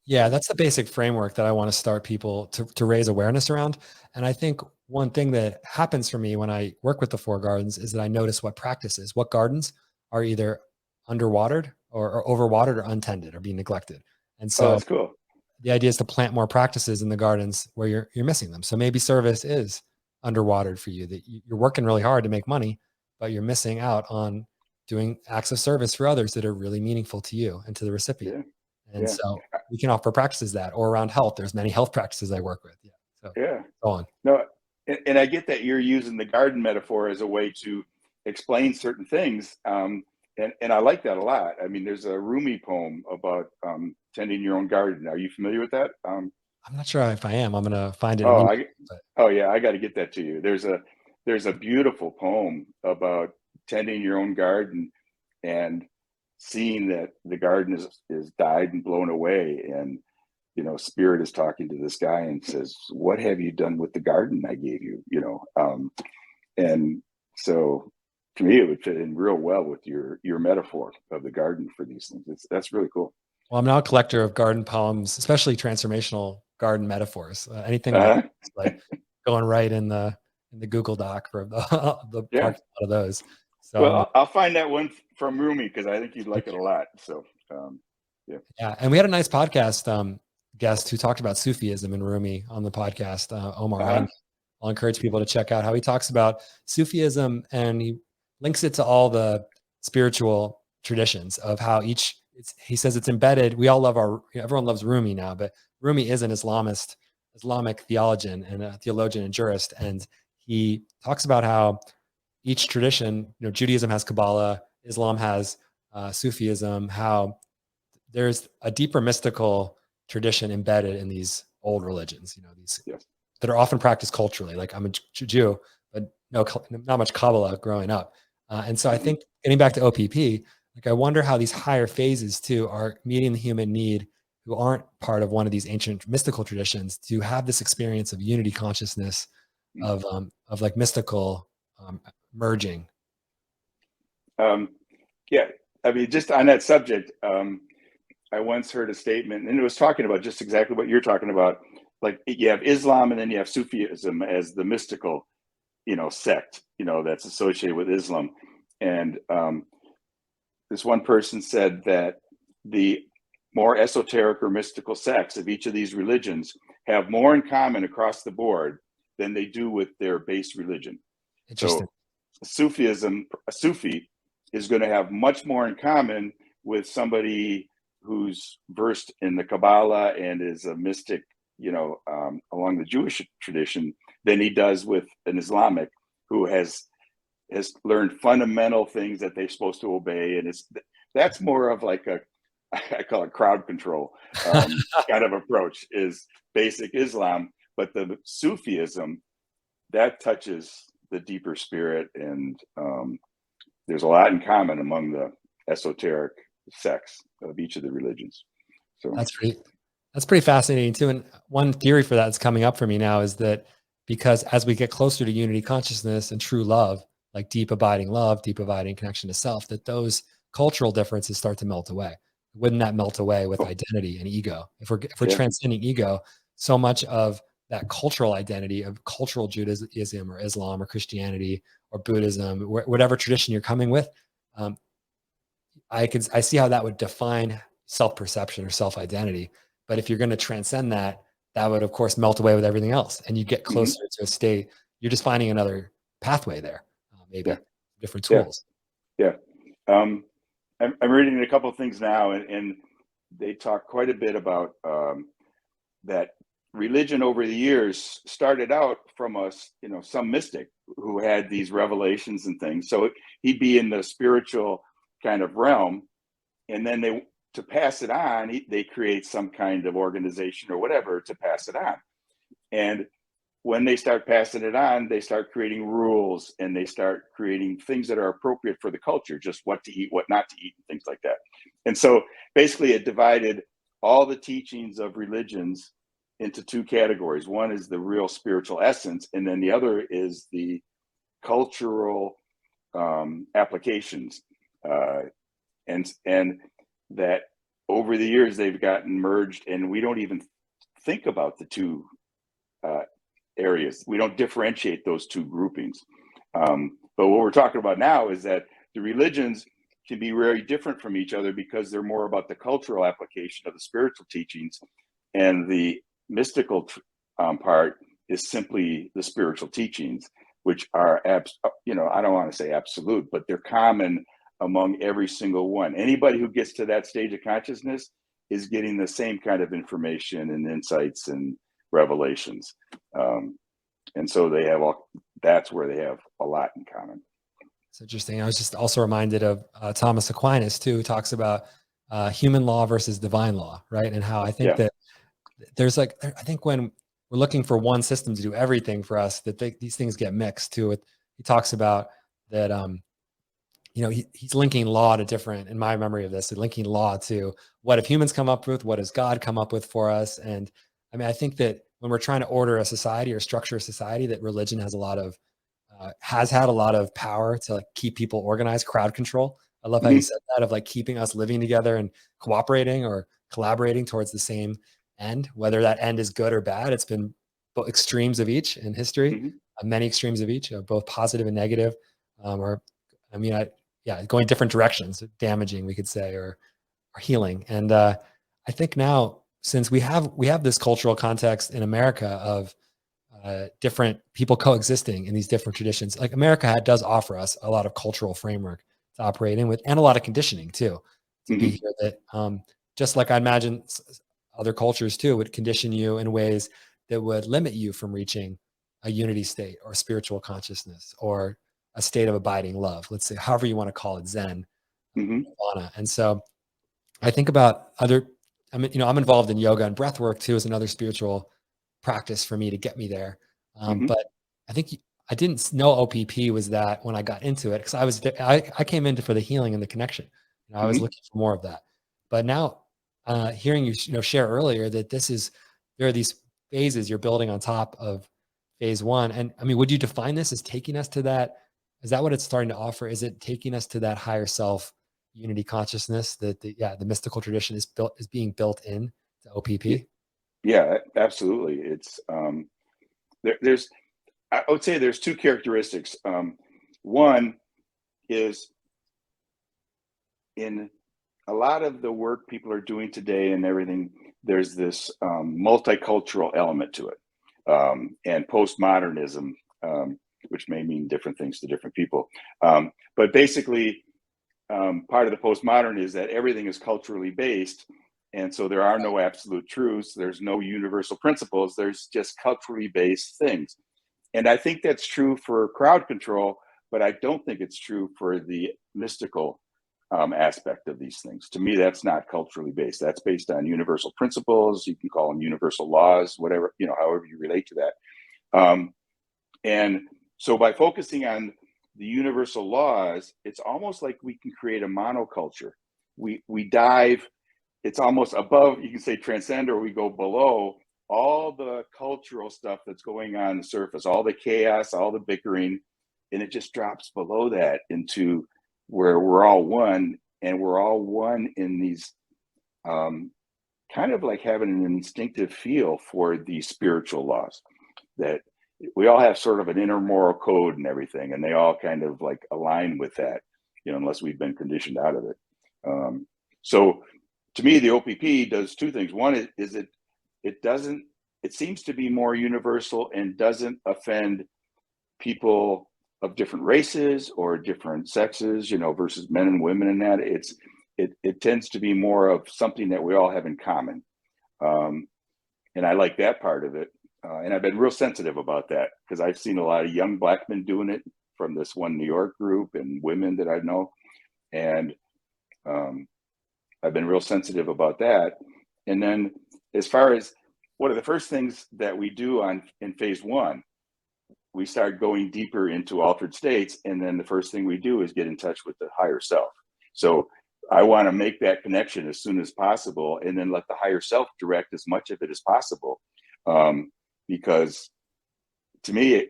Yeah, So that's the basic framework that I want to start people to raise awareness around. And I think one thing that happens for me when I work with the four gardens is that I notice what gardens are either underwatered or overwatered or untended or being neglected. And oh, so that's cool. the idea is to plant more practices in the gardens where you're missing them. So maybe service is underwatered for you, that you're working really hard to make money, but you're missing out on doing acts of service for others that are really meaningful to you and to the recipient. Yeah. And Yeah. so we can offer practices that, or around health. There's many health practices I work with. Yeah. So Yeah. go on. No, and I get that you're using the garden metaphor as a way to explain certain things. And I like that a lot. I mean, there's a Rumi poem about tending your own garden. Are you familiar with that? I'm not sure if I am. I'm going to find it Oh, immediately. But oh yeah, I got to get that to you. There's a beautiful poem about tending your own garden and seeing that the garden is died and blown away, and spirit is talking to this guy and says, what have you done with the garden I gave you? And so to me it would fit in real well with your metaphor of the garden for these things. That's really cool. well, I'm now a collector of garden poems, especially transformational garden metaphors. Anything like Uh-huh. it's like going right in the Google Doc for the Yeah. parking lot of those. So Well, I'm I'll find that one from Rumi because I think you'd like it a lot. So yeah. yeah, and we had a nice podcast guest who talked about Sufism and Rumi on the podcast, Omar Uh-huh. Ryan. I'll encourage people to check out how he talks about Sufism, and he links it to all the spiritual traditions of how he says it's embedded. We all love everyone loves Rumi now, but Rumi is an Islamic theologian and a theologian and jurist. And he talks about how each tradition, Judaism has Kabbalah, Islam has Sufism, how there's a deeper mystical tradition embedded in these old religions, these Yes. that are often practiced culturally. Like I'm a Jew, but not much Kabbalah growing up. And so I Hmm. think getting back to OPP, like I wonder how these higher phases too are meeting the human need who aren't part of one of these ancient mystical traditions to have this experience of unity consciousness, of like mystical merging. Yeah, I mean, just on that subject, I once heard a statement, and it was talking about just exactly what you're talking about. Like you have Islam, and then you have Sufism as the mystical, sect, that's associated with Islam. And this one person said that the more esoteric or mystical sects of each of these religions have more in common across the board than they do with their base religion. Interesting. So a Sufi is going to have much more in common with somebody who's versed in the Kabbalah and is a mystic, along the Jewish tradition, than he does with an Islamic who has learned fundamental things that they're supposed to obey. And that's more of like I call it crowd control kind of approach, is basic Islam. But the Sufism, that touches the deeper spirit, and there's a lot in common among the esoteric sects of each of the religions. So that's pretty fascinating too. And one theory for that that's coming up for me now is that because as we get closer to unity consciousness and true love, like deep abiding love, deep abiding connection to self, that those cultural differences start to melt away. Wouldn't that melt away with identity and ego? If we're transcending ego, so much of that cultural identity of cultural Judaism or Islam or Christianity or Buddhism, whatever tradition you're coming with, I see how that would define self-perception or self-identity. But if you're going to transcend that, that would of course melt away with everything else, and you get closer to a state. You're just finding another pathway there, maybe different tools. I'm reading a couple of things now, and they talk quite a bit about that religion over the years started out from some mystic who had these revelations and things. So he'd be in the spiritual kind of realm, and then to pass it on, they create some kind of organization or whatever to pass it on. And when they start passing it on, they start creating rules, and they start creating things that are appropriate for the culture, just what to eat, what not to eat, and things like that. And so basically it divided all the teachings of religions into two categories. One is the real spiritual essence, and then the other is the cultural applications. And that over the years they've gotten merged, and we don't even think about the two areas. We don't differentiate those two groupings. But what we're talking about now is that the religions can be very different from each other because they're more about the cultural application of the spiritual teachings, and the mystical part is simply the spiritual teachings, which are I don't want to say absolute, but they're common among every single one. Anybody who gets to that stage of consciousness is getting the same kind of information and insights and revelations. And so that's where they have a lot in common. It's interesting. I was just also reminded of Thomas Aquinas too, who talks about human law versus divine law, right? And how I think that there's I think when we're looking for one system to do everything for us, that these things get mixed too. He talks about that, he's linking law to different, in my memory of this, linking law to what have humans come up with, what does God come up with for us? And I mean, I think that when we're trying to order a society or structure a society, that religion has had a lot of power to keep people organized, crowd control. I love how you said that, of keeping us living together and cooperating or collaborating towards the same end, whether that end is good or bad. It's been both extremes of each in history, many extremes of each, both positive and negative, going different directions, damaging, we could say, or healing. And I think now, since we have this cultural context in America of different people coexisting in these different traditions, like America does offer us a lot of cultural framework to operate in with, and a lot of conditioning too, to be here, that just like I imagine other cultures too would condition you in ways that would limit you from reaching a unity state or spiritual consciousness or a state of abiding love, let's say, however you want to call it, Zen, Nirvana. And so I think about I'm involved in yoga, and breath work too is another spiritual practice for me to get me there. But I think I didn't know OPP was that when I got into it, because I came into for the healing and the connection. I was looking for more of that. But now hearing you share earlier that there are these phases you're building on top of phase one. And I mean, would you define this as taking us to that Is that what it's starting to offer? Is it taking us to that higher self unity consciousness that the mystical tradition is being built in to OPP? Yeah, absolutely. It's there's I would say there's two characteristics. One is in a lot of the work people are doing today and everything, there's this multicultural element to it, and postmodernism, which may mean different things to different people. But basically, part of the postmodern is that everything is culturally based. And so there are no absolute truths. There's no universal principles. There's just culturally based things. And I think that's true for crowd control, but I don't think it's true for the mystical aspect of these things. To me, that's not culturally based. That's based on universal principles. You can call them universal laws, whatever, however you relate to that. And so by focusing on the universal laws, it's almost like we can create a monoculture. We dive, it's almost above, you can say transcend, or we go below all the cultural stuff that's going on the surface, all the chaos, all the bickering, and it just drops below that into where we're all one, and we're all one in these kind of like having an instinctive feel for these spiritual laws, that we all have sort of an inner moral code and everything, and they all kind of like align with that, unless we've been conditioned out of it. So to me, the OPP does two things. One is it seems to be more universal and doesn't offend people of different races or different sexes, versus men and women, and that it tends to be more of something that we all have in common. And I like that part of it. And I've been real sensitive about that, because I've seen a lot of young Black men doing it from this one New York group, and women that I know. And I've been real sensitive about that. And then as far as one of the first things that we do in phase one, we start going deeper into altered states. And then the first thing we do is get in touch with the higher self. So I want to make that connection as soon as possible, and then let the higher self direct as much of it as possible. Because to me,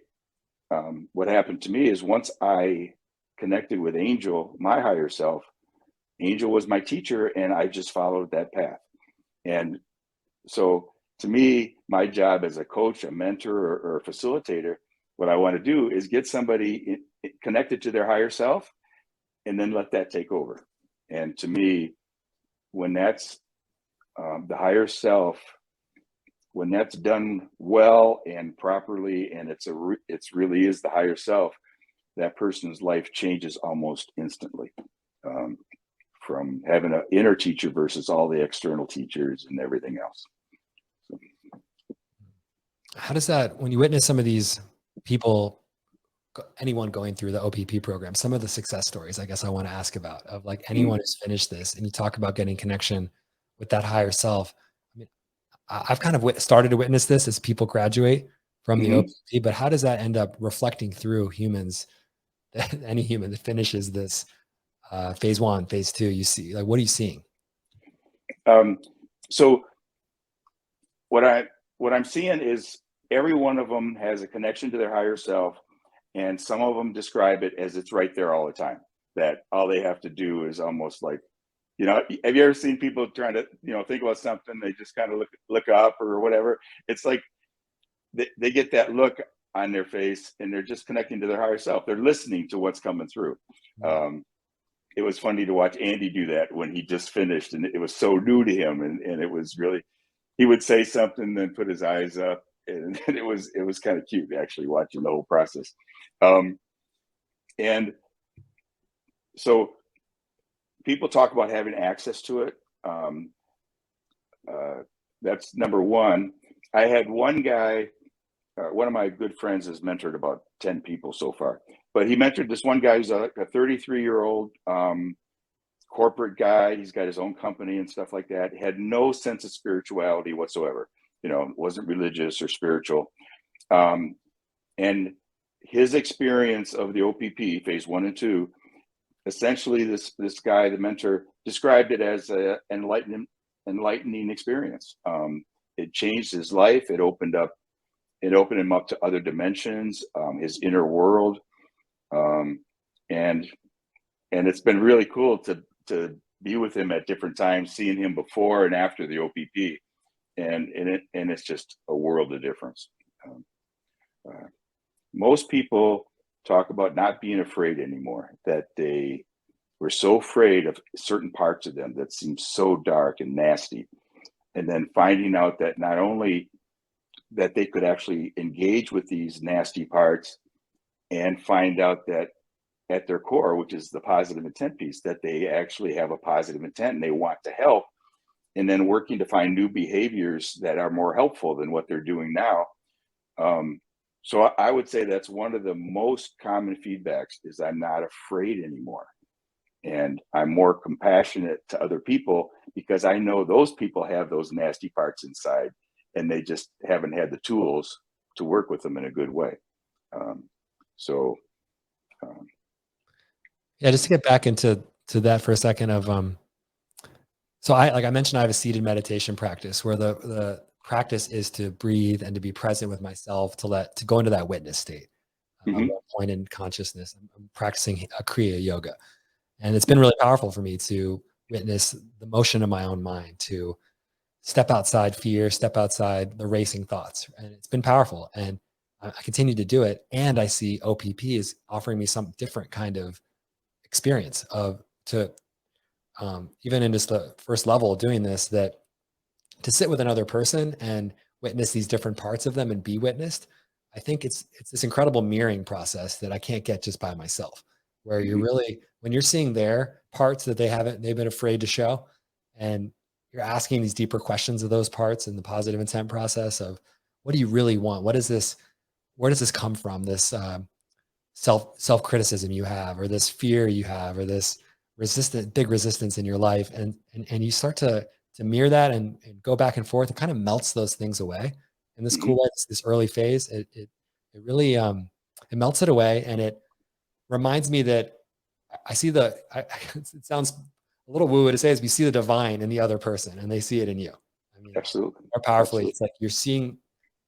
what happened to me is once I connected with Angel, my higher self, Angel was my teacher, and I just followed that path. And so to me, my job as a coach, a mentor, or a facilitator, what I want to do is get somebody connected to their higher self, and then let that take over. And to me, when that's the higher self, when that's done well and properly, and it's really is the higher self, that person's life changes almost instantly, from having an inner teacher versus all the external teachers and everything else. So. How does that, when you witness some of these people, anyone going through the OPP program, some of the success stories, I guess I want to ask about, of like anyone who's finished this, and you talk about getting connection with that higher self. I mean, I've kind of started to witness this as people graduate from the OPP, but how does that end up reflecting through humans, any human that finishes this phase one, phase two? You see, like, what are you seeing? So what I'm seeing is every one of them has a connection to their higher self, and some of them describe it as it's right there all the time, that all they have to do is almost like, have you ever seen people trying to, think about something, they just kind of look up or whatever? It's like they get that look on their face, and they're just connecting to their higher self. They're listening to what's coming through. It was funny to watch Andy do that when he just finished, and it was so new to him, and it was really, he would say something, then put his eyes up, and it was kind of cute actually watching the whole process. And so people talk about having access to it. That's number one. I had one guy, one of my good friends has mentored about 10 people so far, but he mentored this one guy who's a 33-year-old corporate guy. He's got his own company and stuff like that. Had no sense of spirituality whatsoever, wasn't religious or spiritual. And his experience of the OPP phase 1 and 2, essentially this guy, the mentor, described it as an enlightening experience. It changed his life. It opened him up to other dimensions, his inner world. Um, and it's been really cool to be with him at different times, seeing him before and after the OPP, and it's just a world of difference. Um, Most people talk about not being afraid anymore, that they were so afraid of certain parts of them that seem so dark and nasty. And then finding out that not only that they could actually engage with these nasty parts and find out that at their core, which is the positive intent piece, that they actually have a positive intent and they want to help, and then working to find new behaviors that are more helpful than what they're doing now. So I would say that's one of the most common feedbacks is I'm not afraid anymore. And I'm more compassionate to other people because I know those people have those nasty parts inside and they just haven't had the tools to work with them in a good way. Um, so, um, Yeah, just to get back into that for a second of so like I mentioned, I have a seated meditation practice where the practice is to breathe and to be present with myself, to go into that witness state of mhm, one point in consciousness. I'm practicing a Kriya yoga. And it's been really powerful for me to witness the motion of my own mind, to step outside fear, step outside the racing thoughts. And it's been powerful. And I continue to do it. And I see OPP is offering me some different kind of experience of to even in just the first level of doing this, that to sit with another person and witness these different parts of them and be witnessed. I think it's this incredible mirroring process that I can't get just by myself, where you're mhm, really, when you're seeing their parts that they've been afraid to show, and you're asking these deeper questions of those parts in the positive intent process of what do you really want? What is this? Where does this come from? This self criticism you have, or this fear you have, or this big resistance in your life, and you start to mirror that and go back and forth. It kind of melts those things away in this mhm, cool way. This early phase, it really it melts it away, and it reminds me that I see it sounds a little woo to say is we see the divine in the other person and they see it in you. I mean, absolutely. more powerfully, Absolutely. it's like you're seeing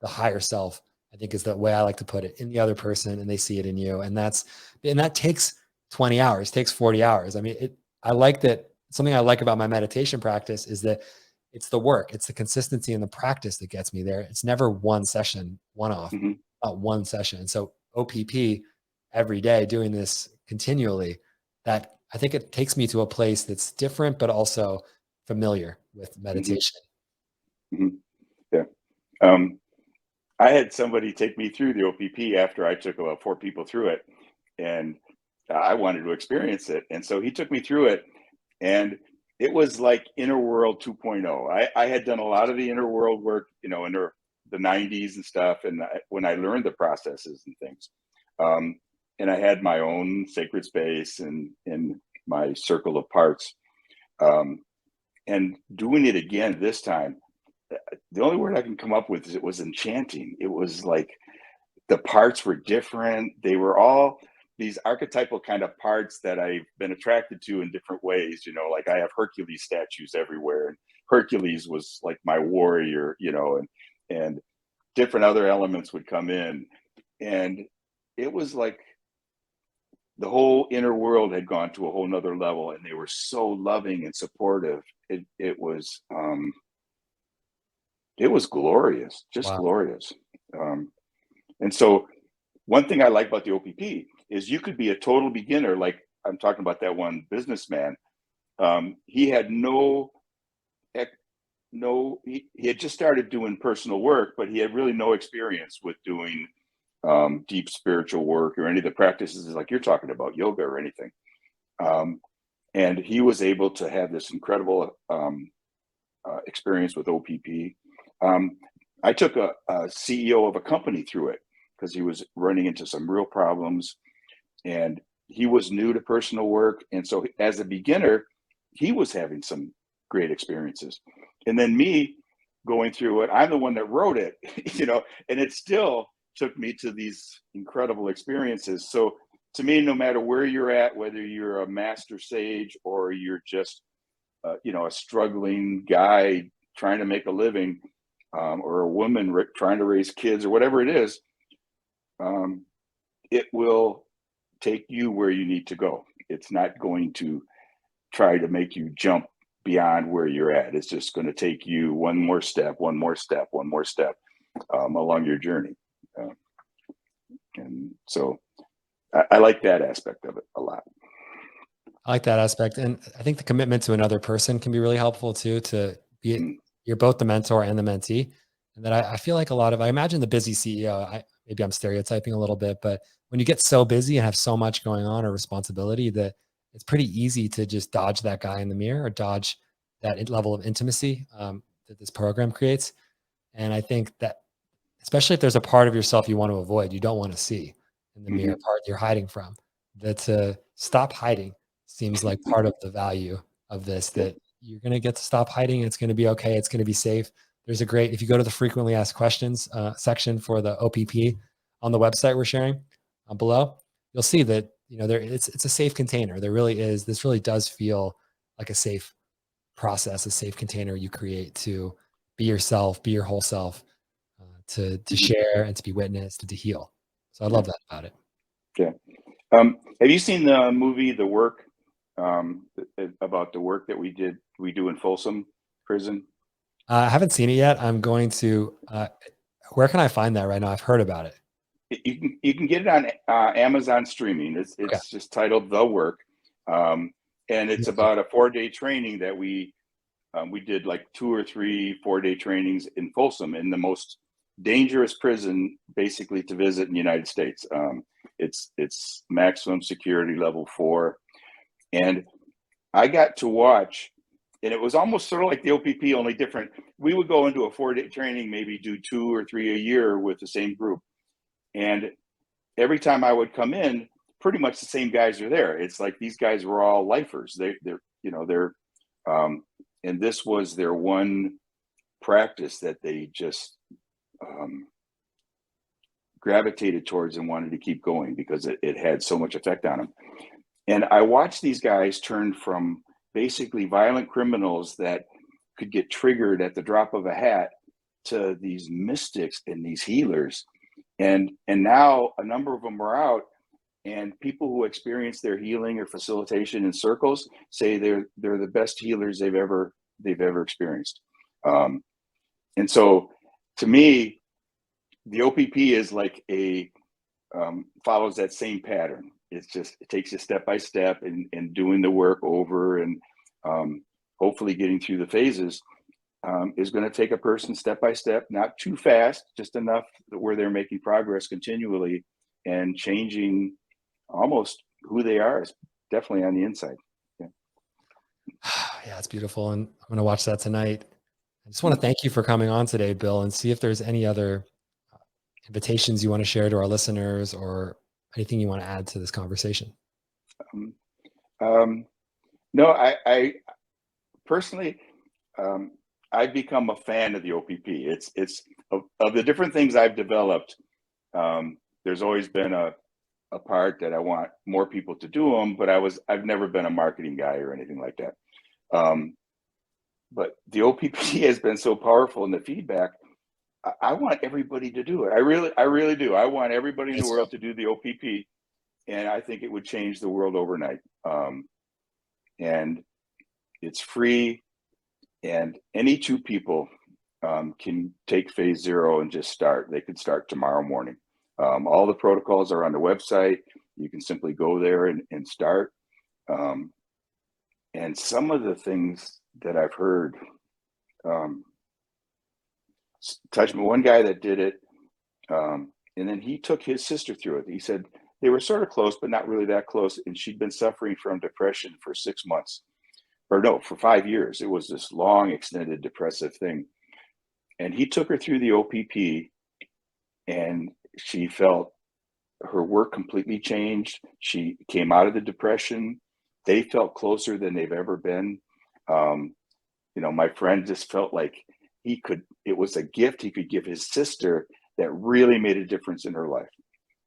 the higher self, I think is the way I like to put it, in the other person and they see it in you. And that takes 20 hours, takes 40 hours. I mean, I like that. Something I like about my meditation practice is that it's the work, it's the consistency and the practice that gets me there. It's never one session, one off, Mhm, not one session. And so OPP every day doing this continually, that I think it takes me to a place that's different, but also familiar with mhm, meditation. mhm. Yeah. Um, I had somebody take me through the OPP after I took about 4 people through it, and I wanted to experience it, and so he took me through it, and it was like Inner World 2.0. I had done a lot of the inner world work, in the 90s and stuff, and when I learned the processes and things, um, and I had my own sacred space and in my circle of parts, um, and doing it again this time, the only word I can come up with is it was enchanting. It was like the parts were different. They were all these archetypal kind of parts that I've been attracted to in different ways. Like I have Hercules statues everywhere, and Hercules was like my warrior. And different other elements would come in, and it was like the whole inner world had gone to a whole nother level, and they were so loving and supportive. It was glorious, just Wow. glorious. Um, and so one thing I like about the OPP is you could be a total beginner. Like I'm talking about that one businessman. He had he had just started doing personal work, but he had really no experience with doing deep spiritual work or any of the practices like you're talking about, yoga or anything. Um, and he was able to have this incredible experience with OPP. Um, I took a CEO of a company through it because he was running into some real problems, and he was new to personal work. And so, as a beginner, he was having some great experiences. And then me going through it, I'm the one that wrote it, and it still took me to these incredible experiences. So, to me, no matter where you're at, whether you're a master sage or you're just a struggling guy trying to make a living, or a woman trying to raise kids, or whatever it is, um, it will take you where you need to go. It's not going to try to make you jump beyond where you're at. It's just going to take you one more step along your journey. And so I like that aspect of it a lot. I like that aspect. And I think the commitment to another person can be really helpful too, to be, you're both the mentor and the mentee. And that I feel like I imagine the busy CEO, maybe I'm stereotyping a little bit, but when you get so busy and have so much going on or responsibility, that it's pretty easy to just dodge that guy in the mirror or dodge that level of intimacy that this program creates. And I think that, especially if there's a part of yourself you want to avoid, you don't want to see in the mirror, part you're hiding from, that to stop hiding seems like part of the value of this, that you're going to get to stop hiding. It's going to be okay. It's going to be safe. There's if you go to the frequently asked questions section for the OPP on the website we're sharing below, you'll see that, it's a safe container. There really is. This really does feel like a safe process, a safe container you create to be yourself, be your whole self, to share and to be witnessed and to heal. So I love that about it. Yeah. Have you seen the movie The Work, about the work that we do in Folsom Prison? I haven't seen it yet. I'm going to. Where can I find that right now? I've heard about it. You can get it on Amazon streaming. It's just titled The Work, and it's about a 4-day training that we did, like 2 or 3 4-day trainings in Folsom, in the most dangerous prison basically to visit in the United States. It's maximum security level 4, and I got to watch, and it was almost sort of like the OPP, only different. We would go into a 4-day training, maybe do 2 or 3 a year with the same group. And every time I would come in, pretty much the same guys are there. It's like these guys were all lifers. And this was their one practice that they just gravitated towards and wanted to keep going because it had so much effect on them. And I watched these guys turn from basically violent criminals that could get triggered at the drop of a hat to these mystics and these healers. And now a number of them are out, and people who experience their healing or facilitation in circles say they're the best healers they've ever experienced. And so to me, the OPP is like follows that same pattern. It takes you step by step and doing the work over, and hopefully getting through the phases is going to take a person step by step, not too fast, just enough where they're making progress continually and changing almost who they are. It's definitely on the inside. Yeah, it's beautiful. And I'm going to watch that tonight. I just want to thank you for coming on today, Bill, and see if there's any other invitations you want to share to our listeners or anything you want to add to this conversation. No, I personally, I've become a fan of the OPP. It's of the different things I've developed. There's always been a part that I want more people to do them, but I've never been a marketing guy or anything like that. But the OPP has been so powerful in the feedback. I want everybody to do it. I really do. I want everybody in the world to do the OPP, and I think it would change the world overnight. And it's free, and any 2 people can take phase 0 and just start. They could start tomorrow morning. All the protocols are on the website. You can simply go there and start. And some of the things that I've heard, touched me. One guy that did it, and then he took his sister through it. He said they were sort of close, but not really that close. And she'd been suffering from depression for 6 months, or no, for 5 years. It was this long, extended depressive thing. And he took her through the OPP, and she felt her work completely changed. She came out of the depression. They felt closer than they've ever been. My friend just felt like it was a gift he could give his sister that really made a difference in her life.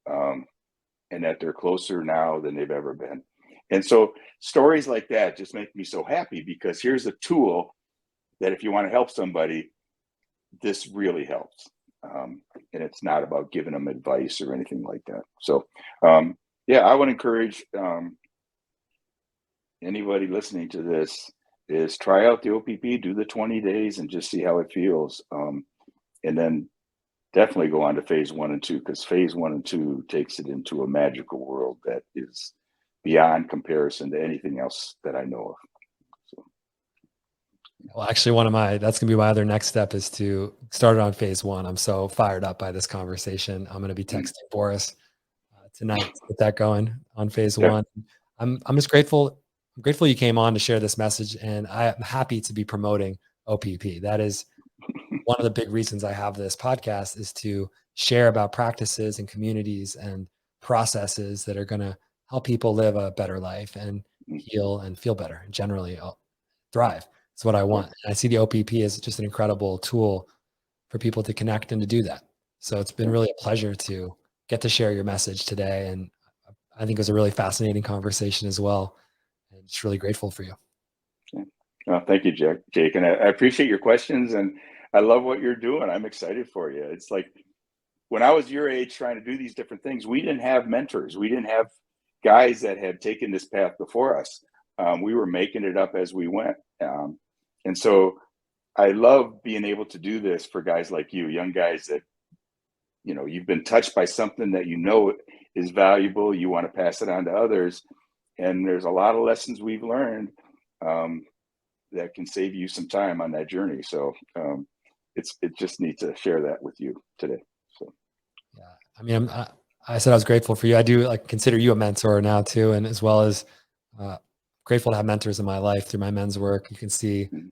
And that they're closer now than they've ever been. And so stories like that just make me so happy, because here's a tool that if you want to help somebody, this really helps. And it's not about giving them advice or anything like that. So Yeah, I would encourage anybody listening to this is try out the OPP, do the 20 days and just see how it feels. And then definitely go on to phase 1 and 2, because phase 1 and 2 takes it into a magical world that is beyond comparison to anything else that I know of. So, Well, actually, that's going to be my other next step is to start it on phase 1. I'm so fired up by this conversation. I'm going to be mm, texting Boris tonight to get that going on phase yeah, 1. I'm just grateful. I'm grateful you came on to share this message, and I'm happy to be promoting OPP. That is one of the big reasons I have this podcast, is to share about practices and communities and processes that are going to help people live a better life and mm, heal and feel better and generally thrive. It's what I yeah, want. And I see the OPP as just an incredible tool for people to connect and to do that. So it's been yeah, really a pleasure to get to share your message today. And I think it was a really fascinating conversation as well. And just really grateful for you. yeah. Thank you, Jake, and I appreciate your questions, and I love what you're doing. I'm excited for you. It's like when I was your age trying to do these different things, we didn't have mentors. We didn't have guys that had taken this path before us. We were making it up as we went. And so I love being able to do this for guys like you, young guys that, you've been touched by something that is valuable. You want to pass it on to others. And there's a lot of lessons we've learned um, that can save you some time on that journey. So it just neat to share that with you today. So. Yeah. I mean, I said I was grateful for you. I do like consider you a mentor now too. And as well as uh, grateful to have mentors in my life through my men's work. You can see Mm.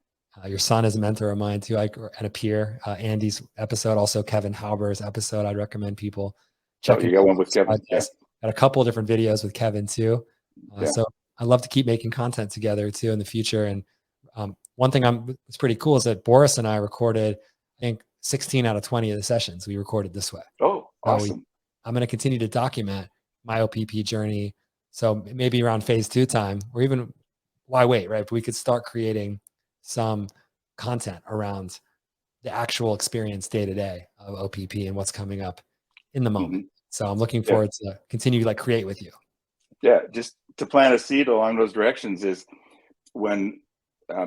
your son is a mentor of mine too, and a peer. Andy's episode, also Kevin Hauber's episode. I'd recommend people Oh, checking you got out one with this Kevin? Yeah, podcast. Got a couple of different videos with Kevin too. yeah. So I love to keep making content together too in the future. And one thing it's pretty cool is that Boris and I recorded, I think 16 out of 20 of the sessions we recorded this way. Oh, So awesome. I'm going to continue to document my OPP journey. So maybe around phase 2 time, or even why wait, right? But we could start creating some content around the actual experience day to day of OPP and what's coming up in the moment. Hmm. So I'm looking Yeah, forward to continue to like create with you. yeah. Just to plant a seed along those directions is when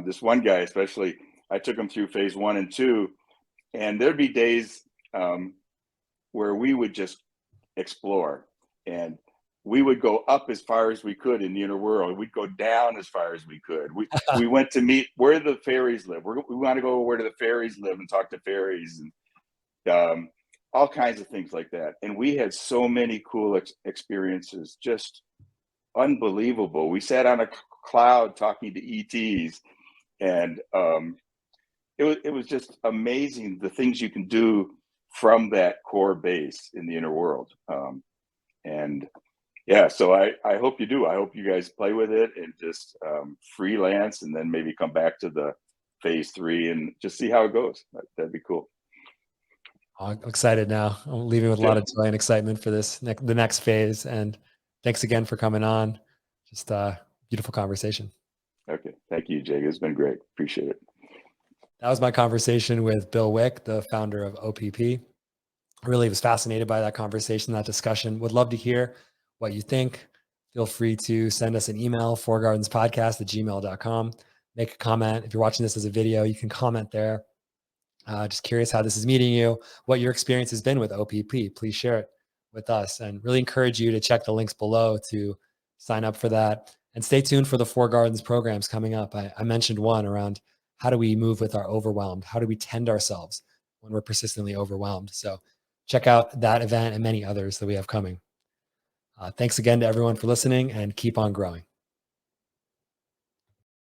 this one guy, especially, I took him through phase 1 and 2, and there'd be days um, where we would just explore, and we would go up as far as we could in the inner world. We'd go down as far as we could. We went to meet where the fairies live. We want to go where do the fairies live and talk to fairies, and all kinds of things like that. And we had so many cool experiences, just unbelievable. We sat on a cloud talking to ETs, and it was just amazing the things you can do from that core base in the inner world. And yeah, so I hope you do. I hope you guys play with it and just freelance, and then maybe come back to the phase 3 and just see how it goes. That'd be cool. I'm excited now. I'm leaving with a lot Good. of joy and excitement for the next phase. And thanks again for coming on. Just a beautiful conversation. Okay. Thank you, Jake. It's been great. Appreciate it. That was my conversation with Bill Wich, the founder of OPP. I really was fascinated by that conversation, that discussion. Would love to hear what you think. Feel free to send us an email, fourgardenspodcast@gmail.com. Make a comment. If you're watching this as a video, you can comment there. Just curious how this is meeting you, what your experience has been with OPP. Please share it with us, and really encourage you to check the links below to sign up for that. And stay tuned for the Four Gardens programs coming up. I mentioned one around how do we move with our overwhelmed? How do we tend ourselves when we're persistently overwhelmed? So check out that event and many others that we have coming. Thanks again to everyone for listening, and keep on growing.